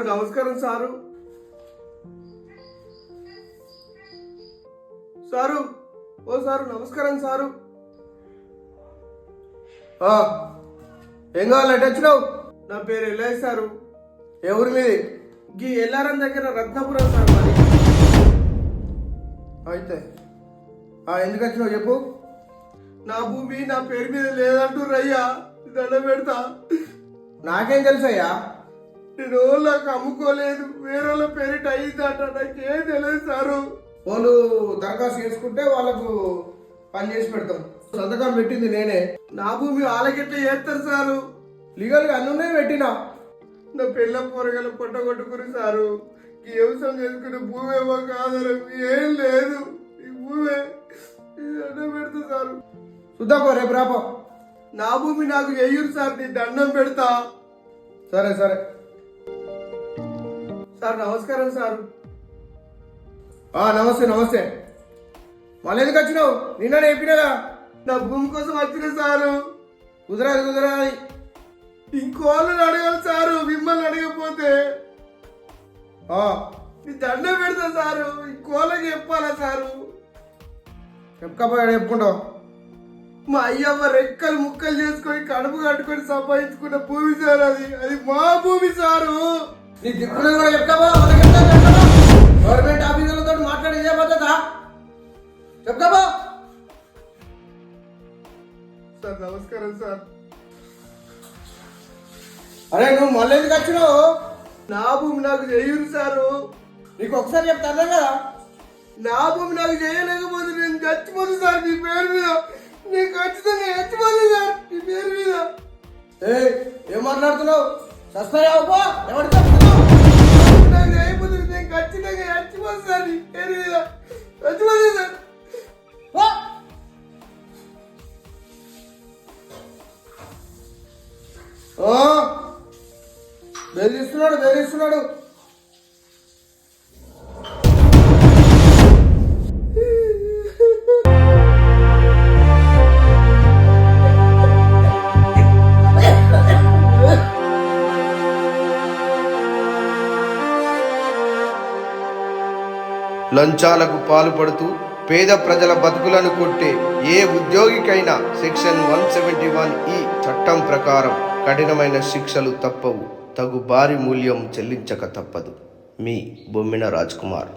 Sir నమస్కారం sir. Sir ఓ sir నమస్కారం sir. ఏం కావాలంటే వచ్చినావు? నా పేరు ఎల్లయ్య సారు. ఎవరి మీది? గీ ఎల్లారం దగ్గర రత్నపురం సార్ మరి. అయితే ఎందుకు వచ్చినావు చెప్పు. నా భూమి నా పేరు మీద లేదంటారు అయ్యా, దండం పెడతా. నాకేం తెలుసయ్యా? నేను నాకు అమ్ముకోలేదు, వేరే పేరిట అయ్యిందట, నాకేం తెలియదు సారు. వాళ్ళు దరఖాస్తు చేసుకుంటే వాళ్ళకు పని చేసి పెడతాం. సంతకం పెట్టింది నేనే. నా భూమి వాళ్ళకెట్లా చేస్తారు సారు? లీగల్గా అన్నునే పెట్టినా. నా పిల్ల పొరగల పొట్టగొట్టుకుని సారు. ఈ వ్యవసాయం చేసుకునే భూమి ఏమో కాదరు, ఏం లేదు. ఈ భూమే దండం పెడతా సారు. చూద్దాపో, రేపు రాపో. నా భూమి నాకు చెయ్యరు సార్, నీ దండం పెడతా. సరే సరే సార్ నమస్కారం సారు. నమస్తే నమస్తే. మళ్ళీ ఎందుకు వచ్చినావు? నిన్న చెప్పినగా నా భూమి కోసం వచ్చిన సారు. కుదరాది. ఇంకోళ్ళని అడగాలి సారు, మిమ్మల్ని అడగకపోతే. నీ దండం పెడతా సారు, ఇంకోళ్ళకి చెప్పాలా సారు? చెప్పకపోయాడు చెప్పుకుంటావు. మా అయ్యమ్మ రెక్కలు ముక్కలు చేసుకొని కడుపు కట్టుకొని సంపాదించుకున్న భూమి సార్ అది. అది మా భూమి సారు. నీ దిక్కులు కూడా చెప్తావా? గవర్నమెంట్ ఆఫీసర్లతో మాట్లాడి ఇదే పద్ధత చెప్తావా? సార్ నమస్కారం సార్. అరే నువ్వు మళ్ళీ ఎందుకు వచ్చినావు? నా భూమి నాకు చెయ్యరు సారు. నీకు ఒకసారి చెప్తాను కదా. నా భూమి నాకు చేయలేకపోతే నేను చచ్చిపోదు సార్ మీ పేరు మీద. నేను ఖచ్చితంగా చచ్చిపోదు సార్ మీ పేరు మీద. ఏం మాట్లాడుతున్నావు? సస్తాయావు. ఎవరు నాకు చేయకపోతే నేను ఖచ్చితంగా చచ్చిపోదు సార్ మీ పేరు మీద. చచ్చిపోదు సార్. బెదిరిస్తున్నాడు. లంచాలకు పాల్పడుతూ పేద ప్రజల బతుకులను కొట్టే ఏ ఉద్యోగికైనా సెక్షన్ 171E చట్టం ప్రకారం కఠినమైన శిక్షలు తప్పవు. తగు భారీ మూల్యం చెల్లించక తప్పదు. మీ బొమ్మిన రాజ్ కుమార్.